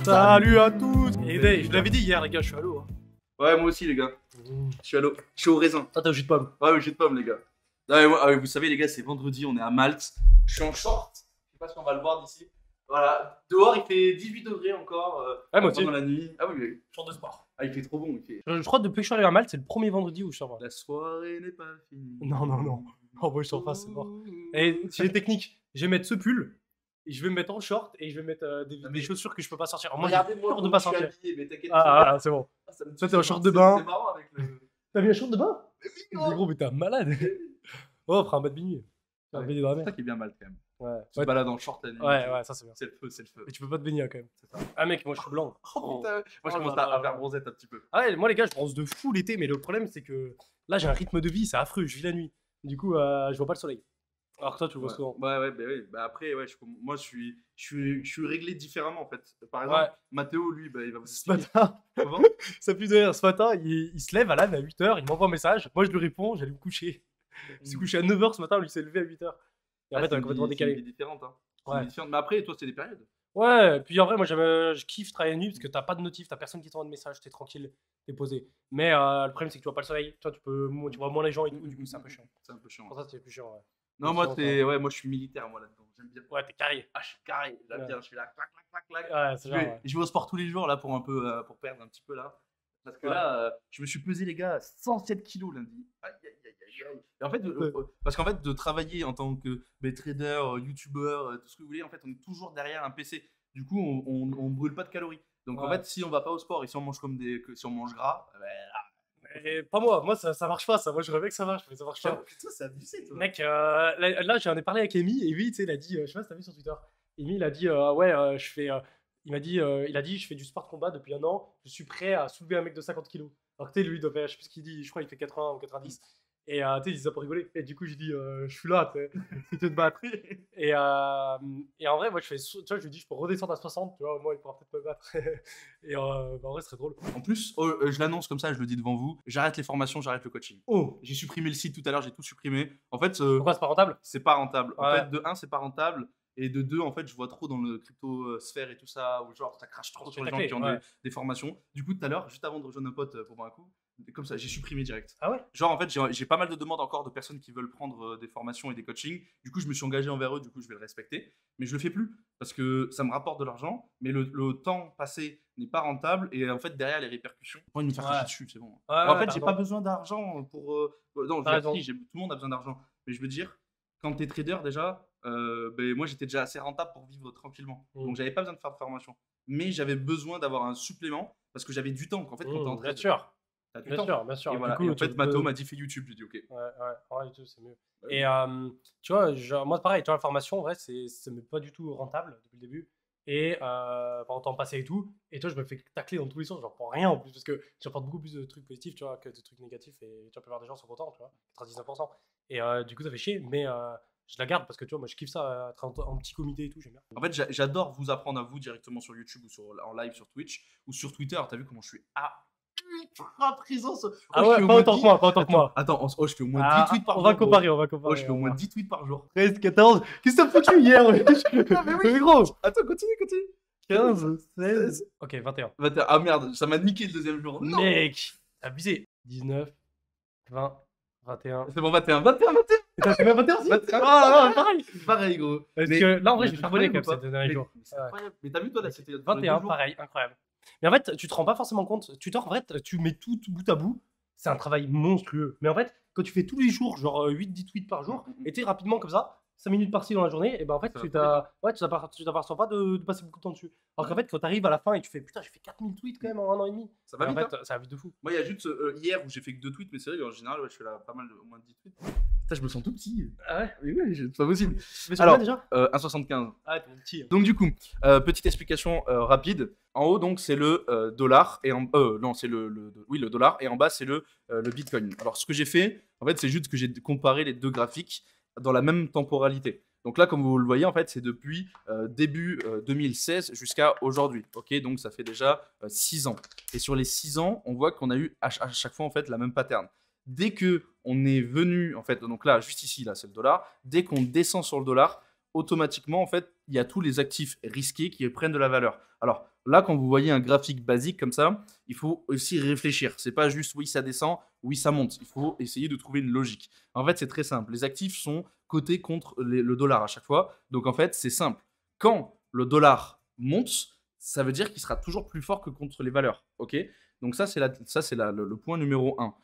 Salut à tous. Et je l'avais dit hier, les gars, je suis à l'eau. Hein. Ouais, moi aussi, les gars. Je suis à l'eau. Je suis au raisin. Toi, t'as au jus de pomme. Ouais, au jus de pomme, les gars. Non, mais vous savez, les gars, c'est vendredi, on est à Malte. Je suis en short. Je sais pas si on va le voir d'ici. Voilà. Dehors, il fait 18 degrés encore. Ouais, moi aussi. Pendant la nuit. Ah oui, oui. Short de sport. Ah, il fait trop bon. Je crois que depuis que je suis arrivé à Malte, c'est le premier vendredi où je sors. La soirée n'est pas finie. Non, non, non. Oh, moi, je suis en face, c'est mort. Et j'ai une technique. Je vais mettre ce pull. Et je vais me mettre en short et je vais mettre des chaussures que je peux pas sortir. Moi, j'ai peur de pas sortir. Mais t'inquiète. Ah, c'est bon. Toi, t'es en short de bain. C'est marrant avec le. T'as mis un short de bain? Mais oui, Mais gros, mais t'es un malade. Oh, on fera un bad minuit. Un baigner dans la c'est mer. ça qui est bien mal quand même. Ouais. Tu te balades en short la nuit. Ouais, ça c'est bien. C'est le feu, c'est le feu. Et tu peux pas te baigner quand même. C'est ça. Ah, mec, moi je suis blanc. Oh putain. Moi, je Oh commence là là à faire là. bronzette un petit peu. Ah ouais, moi les gars, je bronze de fou l'été, mais le problème c'est que là j'ai un rythme de vie, c'est affreux, je vis la nuit. Du coup, je vois pas le soleil. Alors que toi, tu le vois souvent. Ouais, bah oui. Bah après, ouais, moi, je suis réglé différemment en fait. Par exemple, Ouais. Mathéo, lui, bah, il va vous Ce expliquer. matin, Comment ça pue de rire. Ce matin, il se lève à 8h, il m'envoie un message. Moi je lui réponds, j'allais me coucher. Il s'est couché à 9h ce matin, lui il s'est levé à 8h. Et en fait, on est complètement C'est une décalé. vie différente. Hein. C'est Ouais. une vie différente. Mais après, toi, c'est des périodes. Ouais, puis en vrai, moi je kiffe travailler la nuit parce que t'as pas de notif, t'as personne qui t'envoie de message, t'es tranquille, t'es posé. Mais le problème c'est que tu vois pas le soleil, toi tu vois moins les gens et tout, du coup c'est un peu chiant. C'est un peu chiant. Pour ça c'est plus chiant, ouais. Non, moi, moi, je suis militaire, moi, là-dedans. J'aime bien. Ouais, t'es carré. Ah, je suis carré. J'aime Ouais. bien. Je suis là, clac, clac, clac, clac. Ouais, c'est Je genre, vais, ouais. je vais au sport tous les jours, là, pour un peu, pour perdre un petit peu, là. Parce que là, je me suis pesé, les gars, 107 kilos lundi. Aïe, aïe, aïe, aïe, aïe. Et en fait, parce qu'en fait, de travailler en tant que trader, youtubeur, tout ce que vous voulez, en fait, on est toujours derrière un PC. Du coup, on brûle pas de calories. Donc, en Ouais. fait, si on va pas au sport et si on mange si on mange gras, ben Et pas moi, ça marche pas, ça. Moi je rêvais que ça marche, mais ça marche pas. putain, c'est abusé, toi. Mec, là j'en ai parlé avec Amy, et lui, tu sais, il a dit, je sais pas si t'as vu sur Twitter, Amy, il a dit, je fais, il a dit, je fais du sport combat depuis 1 an, je suis prêt à soulever un mec de 50 kilos. Alors que tu sais, lui, il doit faire, je sais plus ce qu'il dit, je crois qu'il fait 80 ou 90. Et tu sais, il dit ça pour rigoler. Et du coup, j'ai dit, je suis là, tu sais, si tu veux te battre. Et en vrai, moi, tu vois, je lui dis, je peux redescendre à 60, tu vois, moi, il pourra peut-être me battre. Et en vrai, ce serait drôle. En plus, je l'annonce comme ça, je le dis devant vous. J'arrête les formations, j'arrête le coaching. Oh, J'ai supprimé le site tout à l'heure, j'ai tout supprimé. En fait, pourquoi c'est pas rentable? c'est pas rentable. En Ouais. fait, de 1, c'est pas rentable. Et de 2, en fait, je vois trop dans le crypto sphère et tout ça, où genre ça crache trop sur les gens qui ont des formations. Du coup, tout à l'heure, juste avant de rejoindre un pote pour boire un coup, comme ça, j'ai supprimé direct. Ah ouais? Genre, en fait, j'ai pas mal de demandes encore de personnes qui veulent prendre des formations et des coachings. Du coup, je me suis engagé envers eux, du coup, je vais le respecter. Mais je le fais plus parce que ça me rapporte de l'argent, mais le temps passé n'est pas rentable. Et en fait, derrière les répercussions, j'ai pas envie de me faire cracher dessus, c'est bon. En fait, j'ai pas besoin d'argent pour. Non, tout le monde a besoin d'argent. Mais je veux dire, quand t'es trader déjà, ben, moi j'étais déjà assez rentable pour vivre tranquillement. Donc j'avais pas besoin de faire de formation. Mais j'avais besoin d'avoir un supplément parce que j'avais du temps. En fait, quand t'es en trader, bien sûr. t'as du Bien temps. sûr, bien sûr. Et, voilà. Du coup, Et en fait, Mato m'a dit fais YouTube. J'ai dit ok. Ouais, YouTube, c'est mieux. Ouais. Et tu vois, moi, pareil, tu vois, la formation, en vrai, ça m'est pas du tout rentable depuis le début. Et pendant le temps passé et tout. Et toi, je me fais tacler dans tous les sens, genre pour rien en plus, parce que j'apporte beaucoup plus de trucs positifs, tu vois, que de trucs négatifs. Et tu vois, la plupart des gens sont contents, tu vois, 99%. Et du coup, ça fait chier, mais je la garde parce que tu vois, moi, je kiffe ça, être en petit comité et tout, j'aime bien. En fait, j'adore vous apprendre à vous directement sur YouTube ou en live sur Twitch ou sur Twitter. T'as vu comment je suis ultra présent sur... Ah ouais, pas autant que moi, pas autant que moi. Attends, je fais au moins 10 tweets par jour. On va comparer. Oh, je fais au moins 10 tweets par jour. 13, 14. Qu'est-ce que t'as foutu hier? Mais gros. Attends, continue. 15, 16. Ok, 21. Ah merde, ça m'a niqué le deuxième jour. Non. Mec, t'as abusé. 19, 20, 21. C'est bon, 21. Et t'as fait même 21 aussi? 21. Ah non, pareil. Pareil, gros. Parce Mais- que là, en vrai, mais j'ai charbonné incroyable comme ou ces pas derniers jours. C'est incroyable. Mais t'as vu, toi, là, c'était 21, pareil, incroyable. Mais en fait, tu te rends pas forcément compte. Tu en fait, tu mets tout bout à bout. C'est un travail monstrueux. Mais en fait, quand tu fais tous les jours, genre 8-10 tweets par jour, et t'es rapidement comme ça, 5 minutes par-ci dans la journée, et ben en fait, tu t'aperçois pas de passer beaucoup de temps dessus. Alors qu'en fait, quand t'arrives à la fin et tu fais putain, j'ai fait 4000 tweets quand même en 1 an et demi. Ça va En vite, fait, hein. ça va vite de fou. Moi, il y a juste hier où j'ai fait que 2 tweets, mais c'est vrai qu'en général, ouais, je fais là pas mal, au moins 10 tweets. Putain, je me sens tout petit. Ah ouais? Oui, c'est pas possible. Mais sur Alors, quoi, déjà? 1,75. Ah, t'es mon petit. Donc du coup, petite explication rapide. En haut donc c'est le dollar et en non c'est le dollar et en bas c'est le Bitcoin. Alors ce que j'ai fait en fait c'est juste que j'ai comparé les deux graphiques dans la même temporalité. Donc là comme vous le voyez en fait c'est depuis début 2016 jusqu'à aujourd'hui. OK, donc ça fait déjà 6 ans. Et sur les 6 ans, on voit qu'on a eu à chaque fois en fait la même pattern. Dès que on est venu en fait donc là juste ici là c'est le dollar, dès qu'on descend sur le dollar, automatiquement, en fait, il y a tous les actifs risqués qui prennent de la valeur. Alors là, quand vous voyez un graphique basique comme ça, il faut aussi réfléchir. C'est pas juste oui, ça descend, oui, ça monte. Il faut essayer de trouver une logique. En fait, c'est très simple. Les actifs sont cotés contre le dollar à chaque fois. Donc en fait, c'est simple. Quand le dollar monte, ça veut dire qu'il sera toujours plus fort que contre les valeurs. Ok. Donc ça, c'est le point numéro 1.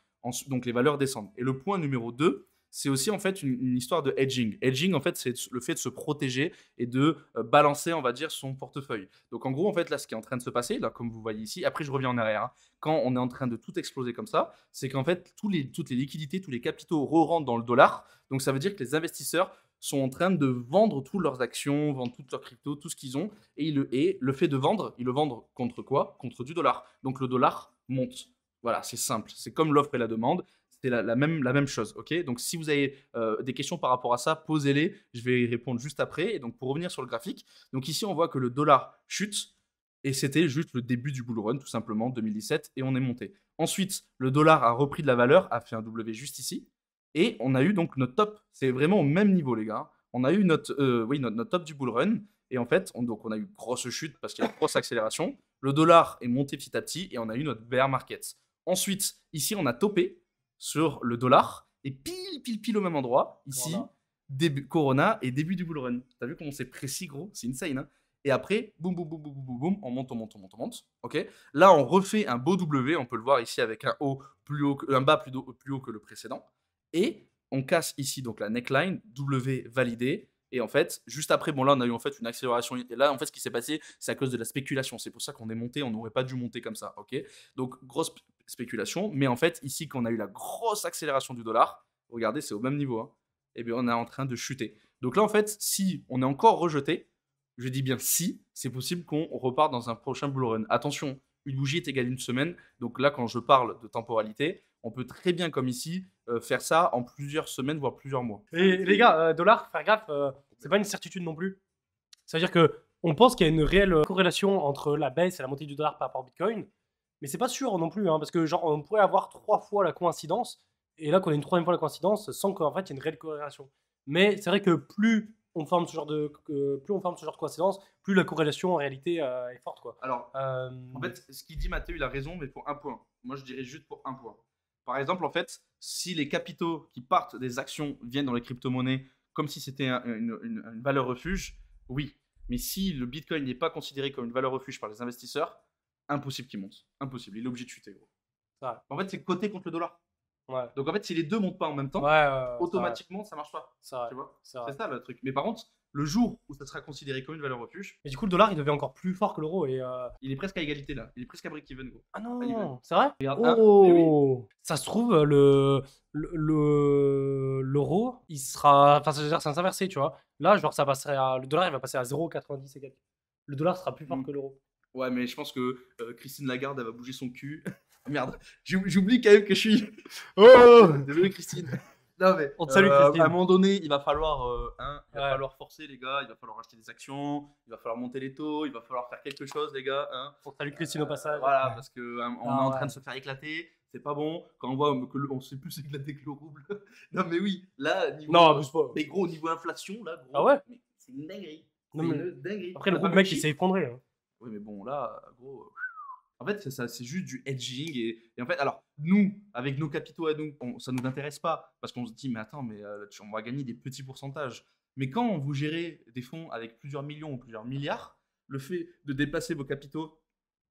Donc les valeurs descendent. Et le point numéro 2, c'est aussi en fait une histoire de hedging. Hedging, en fait, c'est le fait de se protéger et de balancer, on va dire, son portefeuille. Donc en gros, en fait, là, ce qui est en train de se passer, là, comme vous voyez ici, après je reviens en arrière, hein, quand on est en train de tout exploser comme ça, c'est qu'en fait, toutes les liquidités, tous les capitaux re-rentrent dans le dollar. Donc ça veut dire que les investisseurs sont en train de vendre toutes leurs actions, vendre toutes leurs cryptos, tout ce qu'ils ont. Et le fait de vendre, ils le vendent contre quoi? Contre du dollar. Donc le dollar monte. Voilà, c'est simple. C'est comme l'offre et la demande. C'est la même chose. Ok. Donc si vous avez des questions par rapport à ça, posez-les. Je vais y répondre juste après. Et donc pour revenir sur le graphique, donc ici on voit que le dollar chute. Et c'était juste le début du bull run, tout simplement, 2017, et on est monté. Ensuite, le dollar a repris de la valeur, a fait un W juste ici, et on a eu donc notre top. C'est vraiment au même niveau, les gars. On a eu notre top du bull run, et en fait, donc on a eu une grosse chute parce qu'il y a une grosse accélération. Le dollar est monté petit à petit, et on a eu notre bear market. Ensuite, ici, on a topé sur le dollar, et pile au même endroit, ici, Corona. début Corona et début du bull run. T'as vu comment c'est précis, gros? C'est insane, hein? Et après, boum, boum, boum, boum, boum, boum, on monte. Ok. Là, on refait un beau W. On peut le voir ici avec un haut plus haut, un bas plus haut que le précédent. Et on casse ici donc la neckline, W validé. Et en fait, juste après, bon là, on a eu en fait une accélération. Et là, en fait, ce qui s'est passé, c'est à cause de la spéculation. C'est pour ça qu'on est monté. On n'aurait pas dû monter comme ça. Ok. Donc grosse spéculation. Mais en fait, ici, quand on a eu la grosse accélération du dollar, regardez, c'est au même niveau. Hein, et bien, on est en train de chuter. Donc là, en fait, si on est encore rejeté, je dis bien si, c'est possible qu'on reparte dans un prochain bull run. Attention, une bougie est égale à une semaine. Donc là, quand je parle de temporalité, on peut très bien, comme ici, faire ça en plusieurs semaines, voire plusieurs mois. Et les gars, dollar, faire gaffe, c'est pas une certitude non plus. C'est-à-dire que on pense qu'il y a une réelle corrélation entre la baisse et la montée du dollar par rapport au Bitcoin, mais c'est pas sûr non plus, hein, parce que genre on pourrait avoir 3 fois la coïncidence, et là qu'on a une 3e fois la coïncidence, sans qu'en fait il y ait une réelle corrélation. Mais c'est vrai que plus on forme ce genre de coïncidence, plus la corrélation en réalité est forte, quoi. Alors, en fait, ce qu'il dit Mathieu, il a raison, mais pour un point. Moi, je dirais juste pour un point. Par exemple, en fait, si les capitaux qui partent des actions viennent dans les crypto-monnaies comme si c'était une valeur refuge, oui. Mais si le Bitcoin n'est pas considéré comme une valeur refuge par les investisseurs, impossible qu'il monte. Impossible. Il est obligé de chuter, gros. Ouais. En fait, c'est coté contre le dollar. Ouais. Donc, en fait, si les deux montent pas en même temps, Ouais, automatiquement, ça marche pas. c'est vrai. Tu vois? C'est vrai. C'est ça le truc. Mais par contre, le jour où ça sera considéré comme une valeur refuge, Et du coup, le dollar il devient encore plus fort que l'euro. Et il est presque à égalité là. Il est presque à break-even, gros. ah Ah, il non, c'est vrai? Regarde, mais Oh, ça se trouve, l'euro, il sera. Enfin, ça veut dire que ça va s'inverser, tu vois. Là, genre, ça passerait le dollar, il va passer à 0,90 et quelques. Le dollar sera plus fort Mm. que l'euro. Ouais, mais je pense que Christine Lagarde, elle va bouger son cul. Merde, j'oublie quand même que je suis. Oh, désolé, Christine. Non, mais On te salue, Christine. à un moment donné, il va falloir, il va Ouais. falloir forcer, les gars. Il va falloir acheter des actions. Il va falloir monter les taux. Il va falloir faire quelque chose, les gars. Hein. On salue Christine au passage. Voilà, parce que on est en train ouais. de se faire éclater. C'est pas bon. Quand on voit on se fait plus éclater que le rouble. Non, mais oui, là, niveau. Non, abuse pas. Mais gros, niveau inflation, là, gros. Ah ouais? Mais c'est une dinguerie. Non, C'est mais- une dinguerie. Après, le T'as pas rouble, vu mec, le il chiffre s'est effondré. Hein. Oui, mais bon, là, gros. En fait, c'est juste du hedging. Et en fait, alors, nous, avec nos capitaux à nous, ça ne nous intéresse pas. Parce qu'on se dit, mais attends, mais on va gagner des petits pourcentages. Mais quand vous gérez des fonds avec plusieurs millions ou plusieurs milliards, le fait de déplacer vos capitaux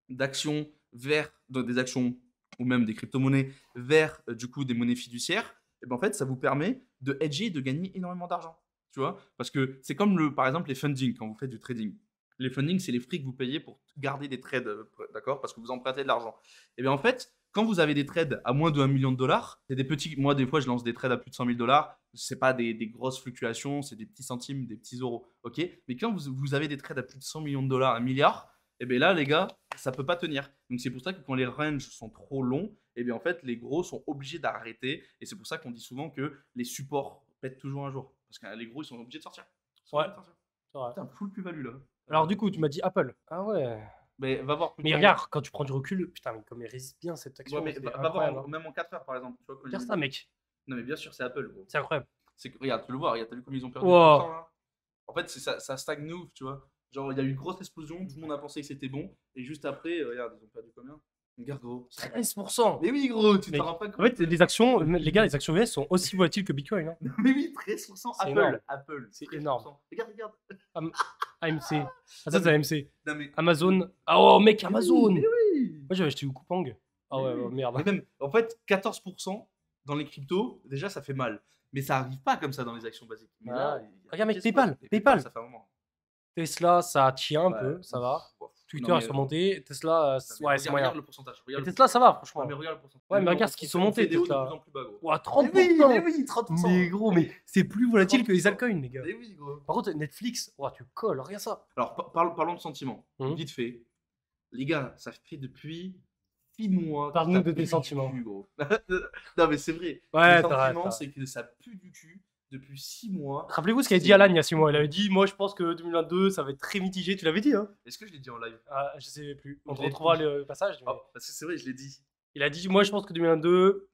d'actions vers des actions ou même des crypto-monnaies vers du coup des monnaies fiduciaires, et ben en fait, ça vous permet de hedger et de gagner énormément d'argent. Tu vois? Parce que c'est comme par exemple les funding quand vous faites du trading. Les funding, c'est les frais que vous payez pour garder des trades, d'accord? Parce que vous empruntez de l'argent. Et bien en fait, quand vous avez des trades à moins de 1 million de dollars, c'est des petits. Moi, des fois, je lance des trades à plus de 100 000 dollars. C'est pas des grosses fluctuations, c'est des petits centimes, des petits euros. Ok? Mais quand vous avez des trades à plus de 100 millions de dollars, 1 milliard, et bien là, les gars, ça peut pas tenir. Donc c'est pour ça que quand les ranges sont trop longs, et bien en fait, les gros sont obligés d'arrêter. Et c'est pour ça qu'on dit souvent que les supports pètent toujours un jour. Parce que les gros, ils sont obligés de sortir. Ils sont Ouais. obligés de sortir. C'est vrai. Putain, full plus-value là. Alors, du coup, tu m'as dit Apple. Ah ouais. Mais va voir. Mais regarde, quand tu prends du recul, putain, mais comme il résiste bien cette action. Ouais, mais c'est va incroyable, voir hein. même en 4 heures par exemple. Tu vois, quand Regarde ils- ça, mec. Non, mais bien sûr, c'est Apple, gros. C'est incroyable. Regarde, tu le vois, regarde, t'as vu comme ils ont perdu Wow. 10%, là En fait, ça stagne ouf, tu vois. Genre, il y a eu une grosse explosion, tout le monde a pensé que c'était bon, et juste après, regarde, ils ont perdu combien? Regarde, gros. 13%. Mais oui, gros, tu Mais t'en rends pas compte. En fait, les actions, les gars, les actions US sont aussi volatiles que Bitcoin. Hein. Mais oui, 13%. C'est Apple, énorme. Apple, C'est 13%. énorme. Regarde. AMC. Ah, ça, c'est AMC. Non, mais. Amazon. Ah, oh, mec, Mais Amazon. oui, mais oui. Moi, j'avais acheté du Coupang. Ah ouais, Mais ouais, oui. merde. Mais même, en fait, 14% dans les cryptos, déjà, ça fait mal. Mais ça arrive pas comme ça dans les actions basiques. Mais là, Regarde, mec, qu'est-ce qui se passe? PayPal, Et PayPal. ça fait un moment. Tesla, ça tient un Ouais. peu, ça va. Ouf. Twitter, Non, mais, ils sont montés. Tesla, non, mais ouais, c'est moyen. regarde le pourcentage. Et Regarde le Tesla, ça va, franchement. Non, mais regarde le pourcentage. Ouais, mais On- regarde ce on qu'ils sont fait- on montés, fait des hauts de Tesla. plus en plus bas, gros. Ouah, Mais 30%. oui, 30%. Mais gros, mais c'est plus volatile que les 30%. altcoins, les gars. Mais oui, gros. Par contre, Netflix, ouah, tu colles, rien ça. Alors, parlons de sentiments. Vite fait. Les gars, ça fait depuis 6 mois. que Parle-nous ça de pue tes du sentiments. cul, gros. Non, mais c'est vrai. Ouais, Le t'as sentiment, raison. c'est que ça pue du cul depuis 6 mois. Rappelez-vous ce qu'avait dit Alan il y a 6 mois. Il avait dit, moi, je pense que 2022, ça va être très mitigé. Tu l'avais dit, hein? Est-ce que je l'ai dit en live? Ah, je sais plus. On Je l'ai retrouvera dit. le passage. mais- Oh, parce que c'est vrai, je l'ai dit. Il a dit, moi, je pense que 2022,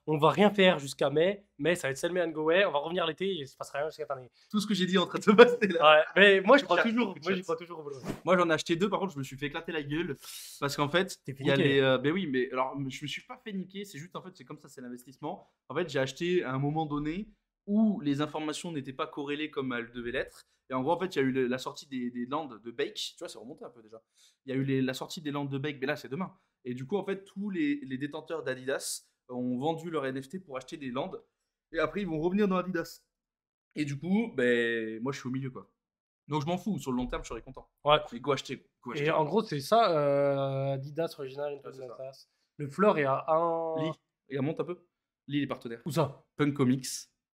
on va rien faire jusqu'à mai, mais ça va être sell me and go away. On va revenir l'été et il se passera rien jusqu'à fin d'année. Tout ce que j'ai dit est en train de se passer là. Ouais, mais moi, je crois Chat, toujours. chat. Moi, j'y crois toujours au boulot. Moi, j'en ai acheté 2. Par contre, je me suis fait éclater la gueule. Parce qu'en fait, T'es il y a niqué. les. Ben oui, mais alors, je me suis pas fait niquer. C'est juste, en fait, c'est comme ça, c'est l'investissement. En fait, j'ai acheté à un moment donné où les informations n'étaient pas corrélées comme elles devaient l'être. Et en gros, en fait, il y a eu la sortie des landes de Bake. Tu vois, c'est remonté un peu déjà. Il y a eu la sortie des landes de Bake, mais là, c'est demain. Et du coup, en fait, tous les détenteurs d'Adidas ont vendu leur NFT pour acheter des landes. Et après, ils vont revenir dans Adidas. Et du coup, ben, moi, je suis au milieu, quoi. Donc, je m'en fous. Sur le long terme, je serais content. Ouais. Mais go acheter. Go acheter. Et en gros, c'est ça, Adidas Original. Ouais, c'est ça. Adidas. Le floor est à 1. Lis. Et remonte un peu. Lis les partenaires. Où ça? Punk Comics.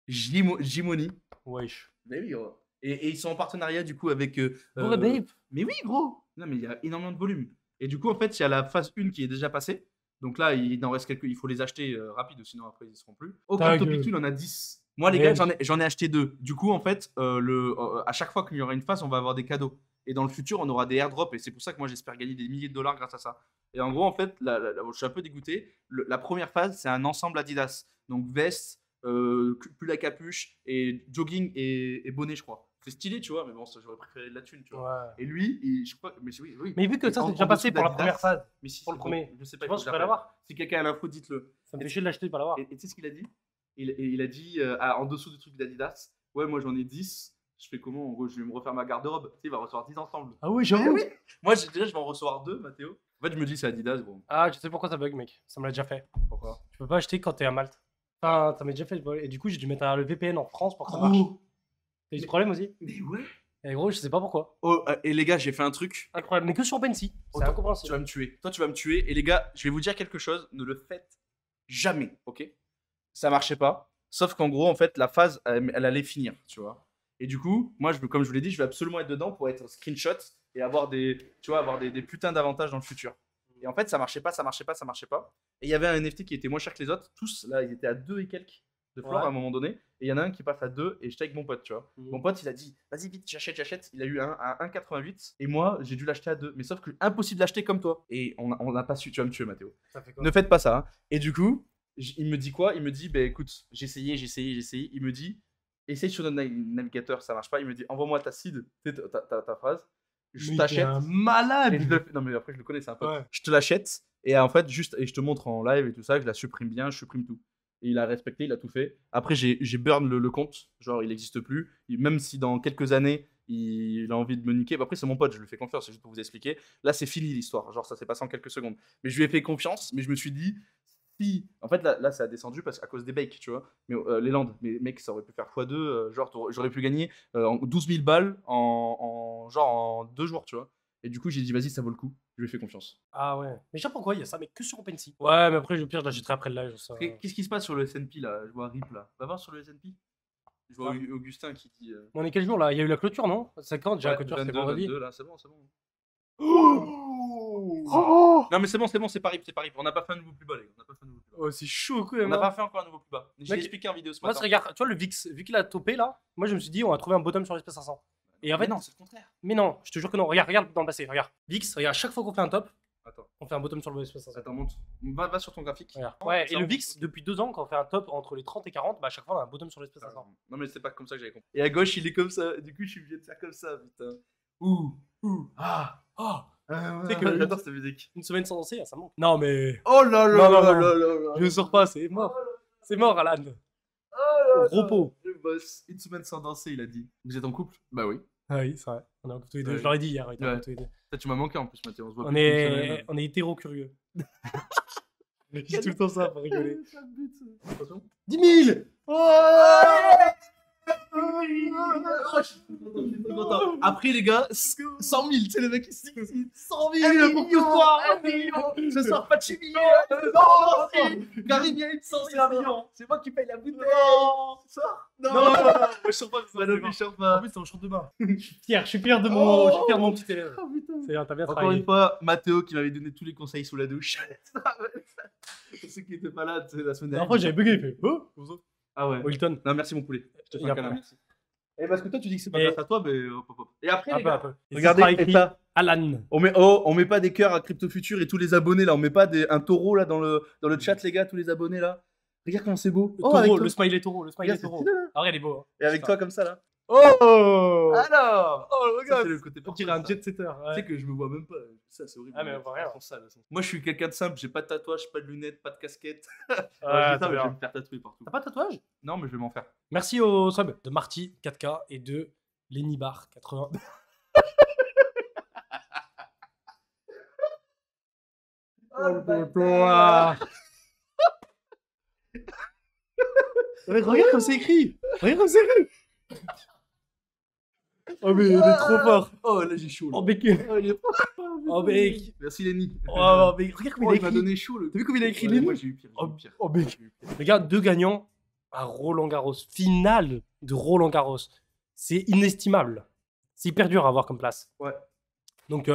Jimony. Wesh. Mais oui, gros. Et ils sont en partenariat, du coup, avec. Bored Ape. Mais oui, gros. Non, mais il y a énormément de volume. Et du coup, en fait, il y a la phase 1 qui est déjà passée. Donc là, il en reste quelques. Il faut les acheter rapide, sinon après, ils ne seront plus. Au Ta Crypto gueule. il en a 10. Moi, les Mais- gars, j'en ai acheté 2. Du coup, en fait, à chaque fois qu'il y aura une phase, on va avoir des cadeaux. Et dans le futur, on aura des airdrops. Et c'est pour ça que moi, j'espère gagner des milliers de dollars grâce à ça. Et en gros, en fait, je suis un peu dégoûté. La première phase, c'est un ensemble Adidas. Donc, veste, pull à capuche, et jogging et bonnet, je crois. C'est stylé, tu vois, mais bon, j'aurais préféré de la thune, tu vois. Ouais. Et lui, je crois. Mais oui, oui. Mais vu que ça, En- c'est déjà en passé dessous pour la d'Adidas, première phase, Mais si, pour le c'est premier. bon, je sais pas. je pense que je pourrais l'avoir. Si quelqu'un a l'info, dites-le. Ça me fait chier de l'acheter, de pas l'avoir. Et tu sais ce qu'il a dit il a dit en dessous du truc d'Adidas, ouais, moi j'en ai 10. Je fais comment? En gros, je vais me refaire ma garde-robe. Tu sais, il va recevoir 10 ensemble. Ah oui, Eh j'avoue. oui. Moi, déjà, je vais en recevoir 2, Mathéo. En fait, je me dis, c'est Adidas, gros. Ah, je sais pourquoi ça bug, mec. Ça me l'a déjà fait. Pourquoi? Tu peux pas acheter quand t'es à Malte. Enfin, ça m'est déjà fait. Et du coup, j'ai dû mettre le VPN en France pour que ça marche. T'as eu ce problème aussi? Mais ouais. Et gros, je sais pas pourquoi. Oh, et les gars, j'ai fait un truc. Incroyable. Mais que sur OpenSea. Oh, C'est Tu incompréhensible. vas me tuer. Toi, tu vas me tuer. Et les gars, je vais vous dire quelque chose. Ne le faites jamais, ok? Ça marchait pas. Sauf qu'en gros, en fait, la phase, elle allait finir, tu vois. Et du coup, moi, comme je vous l'ai dit, je vais absolument être dedans pour être screenshot et avoir des putains d'avantages dans le futur. Et en fait, ça marchait pas. Et il y avait un NFT qui était moins cher que les autres. Tous, là, ils étaient à 2 et quelques de flore Ouais. à un moment donné. Et il y en a un qui passe à 2 et j'étais avec mon pote, tu vois. Mhm. Mon pote, il a dit, vas-y, vite, j'achète. Il a eu un à 1,88 et moi, j'ai dû l'acheter à 2. Mais sauf que impossible d'acheter comme toi. Et on n'a pas su. Tu vas me tuer, Mathéo. Ça fait quoi? Ne faites pas ça. Hein. Et du coup, il me dit quoi? Il me dit, bah écoute, j'ai essayé. Il me dit, essaye sur notre navigateur, ça marche pas. Il me dit, envoie-moi ta seed, ta phrase. Je Mais t'es t'achète. un malade. Et non, mais après, je le connais, c'est un pote. Ouais. Je te l'achète. Et en fait, et je te montre en live et tout ça, je la supprime bien, je supprime tout. Et il a respecté, il a tout fait. Après, j'ai burn le compte. Genre, il n'existe plus. Même si dans quelques années, il a envie de me niquer. Bah, après, c'est mon pote, je lui fais confiance, c'est juste pour vous expliquer. Là, c'est fini l'histoire. Genre, ça s'est passé en quelques secondes. Mais je lui ai fait confiance, mais je me suis dit, si. En fait, là ça a descendu à cause des bakes, tu vois. Mais les landes, mais mec, ça aurait pu faire x2. Genre, j'aurais pu gagner 12 000 balles en 2 jours, tu vois. Et du coup, j'ai dit, vas-y, ça vaut le coup. Je lui ai fait confiance. Ah ouais. Mais je sais pas pourquoi il y a ça, mais que sur OpenSea. Ouais, mais après, au pire, je l'achèterai après le live. Ça... Qu'est-ce qui se passe sur le SNP là? Je vois Rip là. Va voir sur le SNP. Je vois Ah. Augustin qui dit. On est quel jour là? Il y a eu la clôture, non? C'est quand déjà la clôture? C'était 22, vendredi. 22, là, c'est bon. Oh, Non, mais c'est bon, c'est pas Rip. On n'a pas fait un nouveau plus bas, les gars. On n'a pas fait un nouveau plus bas. oh, c'est chaud quand On même. n'a hein. pas fait encore un nouveau plus bas. J'ai Mec, expliqué en vidéo ce Moi, matin. regarde, tu vois le VIX, vu qu'il a topé là, moi je me suis dit, on va trouver un bottom sur l'SP500. Et en fait, Mais non, c'est le contraire. mais non, je te jure que non. Regarde dans le passé, regarde. VIX, regarde, à chaque fois qu'on fait un top, Attends, On fait un bottom sur le VSP 500. monte. Va sur ton graphique. Regarde. Ouais, Ça et le monte. VIX, depuis 2 ans, quand on fait un top entre les 30 et 40, bah à chaque fois on a un bottom sur le VSP 500. Non, mais c'est pas comme ça que j'avais compris. Et à gauche, il est comme ça. Du coup, je suis obligé de faire comme ça, putain. Ah. Tu sais que- J'adore cette musique. Une semaine sans danser, ça manque. Non, mais. Oh là là Non, non, là non. là là là. Je ne sors pas, c'est mort. C'est mort, Alan. Gros pot. Le boss. Une semaine sans danser, il a dit. Vous êtes en couple? Bah oui. Ah oui, c'est vrai. On est en couple tous les deux. Ouais. Je leur ai dit hier. On était en Ouais. couple tous les deux. Ça, tu m'as manqué en plus, Mathieu. On se voit On plus depuis une semaine. est hétéro-curieux. Je dis tout le temps ça pour rigoler. Attention. 10 000. Je suis trop content. Après, les gars, 100 000. Tu sais, le mec ici. 100 000 pour ce soir. Ce soir, pas de chimie. Non, Karim, il y a une 100 000. C'est moi qui paye la bouteille. Ce soir? Non, je sors pas. Bah non, je sors pas. En plus, c'est en short de bain. Je suis fier de mon petit élève. Oh, putain. C'est bien, t'as bien Encore travaillé. une fois, Mathéo qui m'avait donné tous les conseils sous la douche. Pour ceux qui n'étaient pas là tu sais, la semaine La dernière. dernière fois, j'avais bugué. Il fait Ah ouais. Wilton. Non, merci mon poulet. Je te fais Il y un a câlin, pas. merci. Et parce que toi, tu dis que c'est pas Et- grâce à toi, mais hop, hop, hop. Et après, Un les peu, un gars, peu. Et regardez, ce sera et écrit ça. Alan. On met pas des cœurs à Crypto Future et tous les abonnés là. On met pas un taureau là dans le chat, les gars, tous les abonnés là. Regarde comment c'est beau. Taureau, avec toi. le smiley taureau. Le smiley Regarde, c'est taureau. stylé, là. Ah, regarde, il est beau. Hein. Et avec toi comme ça là. Oh Alors, Oh, ça, c'est le côté On dirait un parfait, ça. jet setter. Tu sais que je me vois même pas. Ça, c'est horrible. Ah, mais on voit rien. Moi, je suis quelqu'un de simple. J'ai pas de tatouage, pas de lunettes, pas de casquette. Ouais, Alors, je dis ça, t'as mais je vais bien. me faire tatouer partout. T'as pas de tatouage? Non, mais je vais m'en faire. Merci au sub de Marty 4K et de Lenny Bar 80. Regarde comme c'est écrit. Regarde comme c'est écrit. Oh mais il est trop fort. Oh, là, j'ai chaud. Là. Oh mec. Oh, il est trop Oh mec. Merci, Lenny. Oh mec. Regarde comme Oh, il a il m'a écrit. donné chaud. T'as vu comme il a écrit Ouais, Lenny? moi, j'ai eu pire. J'ai eu pire. Oh mec. J'ai eu pire. Regarde, 2 gagnants à Roland Garros. Finale de Roland Garros. C'est inestimable. C'est hyper dur à avoir comme place. Ouais. Donc,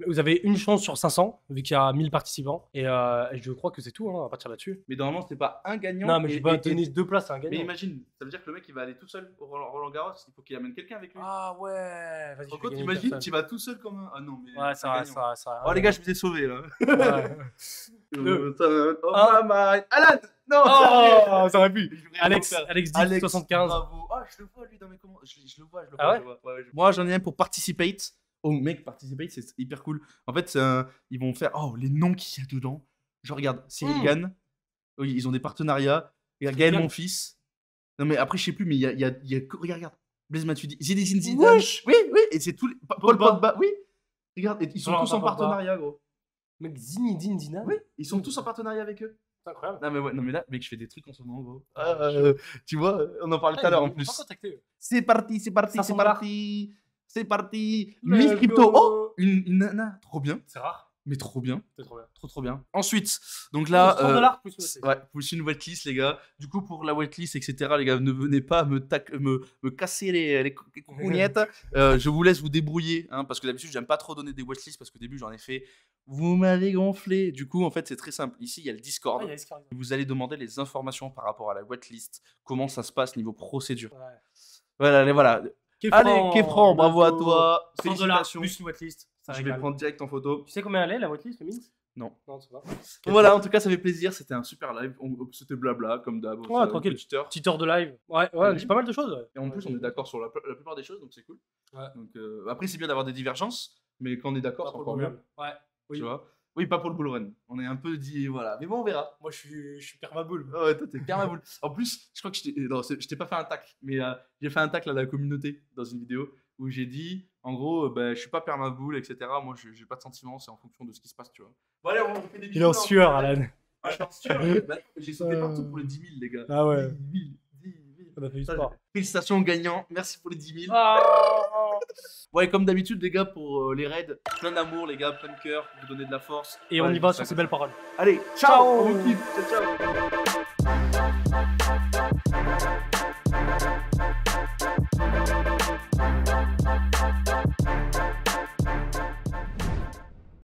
vous avez une chance sur 500, vu qu'il y a 1000 participants. Et je crois que c'est tout, hein, à partir là-dessus. Mais normalement, c'était pas un gagnant. Non, mais je et- vais pas et- donner 2 places à un Mais gagnant. imagine, ça veut dire que le mec il va aller tout seul au Roland Garros, il faut qu'il amène quelqu'un avec lui. Ah ouais, vas-y. Par contre, imagine, tu vas tout seul comme un. Ah non, mais. Ouais, ça un va, gagnant. ça va, ça va. Oh les gars, je vous ai sauvé là. Ouais. Deux. Oh, Un. maman. Alan. Non. Oh, ça aurait pu. Je voudrais Alex, vraiment faire. Alex dit Alex, 75. Bravo. Ah, je le vois lui dans mes commentaires. Je le vois, je le vois. Ah ouais je le vois. Ouais, Moi, j'en ai un pour Participate. Oh mec, Participate, c'est hyper cool. En fait, ils vont faire les noms qu'il y a dedans. Je regarde Cyril Gann. Oui, ils ont des partenariats. Regarde, Gaël Gann. mon fils. Non mais après, je sais plus, mais il y a regarde. Blaise Matuidi. Zinedine Zidane. Wesh. Oui, et c'est tous les. Paul Pogba. Oui. Regarde, et ils sont Non, tous pas en Pogba. partenariat, gros. Mec, Zinedine Zidane. Oui, ils sont tous en partenariat avec eux. C'est incroyable. Non mais ouais, non mais là, mec, je fais des trucs en ce moment, gros. Ah, Tu vois, on en parlait tout à l'heure en plus. C'est parti, c'est parti, 500 c'est parti. C'est parti. Let's Miss Crypto. go. Oh, une nana. Trop bien. C'est rare. Mais trop bien. C'est trop bien. Trop bien. Ensuite, donc là. 30$ plus le Ouais, plus une waitlist, les gars. Du coup, pour la waitlist, etc., les gars, ne venez pas me casser les coucougnettes. Je vous laisse vous débrouiller, hein, parce que d'habitude, j'aime pas trop donner des waitlists, parce qu'au début, j'en ai fait. Vous m'avez gonflé. Du coup, en fait, c'est très simple. Ici, il y a le Discord. Ah, il y a Escar. Vous allez demander les informations par rapport à la waitlist, comment ça se passe niveau procédure. Ouais. Voilà, voilà. Allez, Kefran, bravo à toi. 100$ Félicitations. plus une waitlist. Ça Je vais régale. le prendre direct en photo. Tu sais combien elle est, la waitlist, le Mint? Non. Non, c'est pas. Voilà, en tout cas, ça fait plaisir. C'était un super live. C'était blabla, comme d'hab. Ouais, tranquille. Petite heure. Petite heure de live. Ouais, on dit pas mal de choses. Ouais. Et en plus, on est d'accord sur la plupart des choses, donc c'est cool. Ouais. Donc, après, c'est bien d'avoir des divergences, mais quand on est d'accord, Pas c'est pour encore le mieux. problème. Ouais. Oui. Tu vois. Oui, pas pour le bull run. On est un peu dit, voilà. Mais bon, on verra. Moi, je suis permaboule. Ah ouais, toi, t'es permaboule. En plus, je crois que je t'ai pas fait un tacle, mais j'ai fait un tacle à la communauté dans une vidéo où j'ai dit, en gros, je suis pas permaboule, etc. Moi, j'ai pas de sentiments, c'est en fonction de ce qui se passe, tu vois. Bon, allez, on fait des Il est en sueur, Alan. Ah, je suis en sueur. Bah, j'ai sauté partout pour les 10 000, les gars. Ah ouais. 10 000, 10 000. On a fait du Ça, sport. Félicitations aux gagnants, merci pour les 10 000. Ah Ouais, comme d'habitude, les gars, pour les raids, plein d'amour, les gars, plein de cœur, vous donner de la force. Et on Ouais, y va ça sur ces coûte. belles paroles. Allez, ciao, Ciao. on vous kiffe. Ciao, ciao.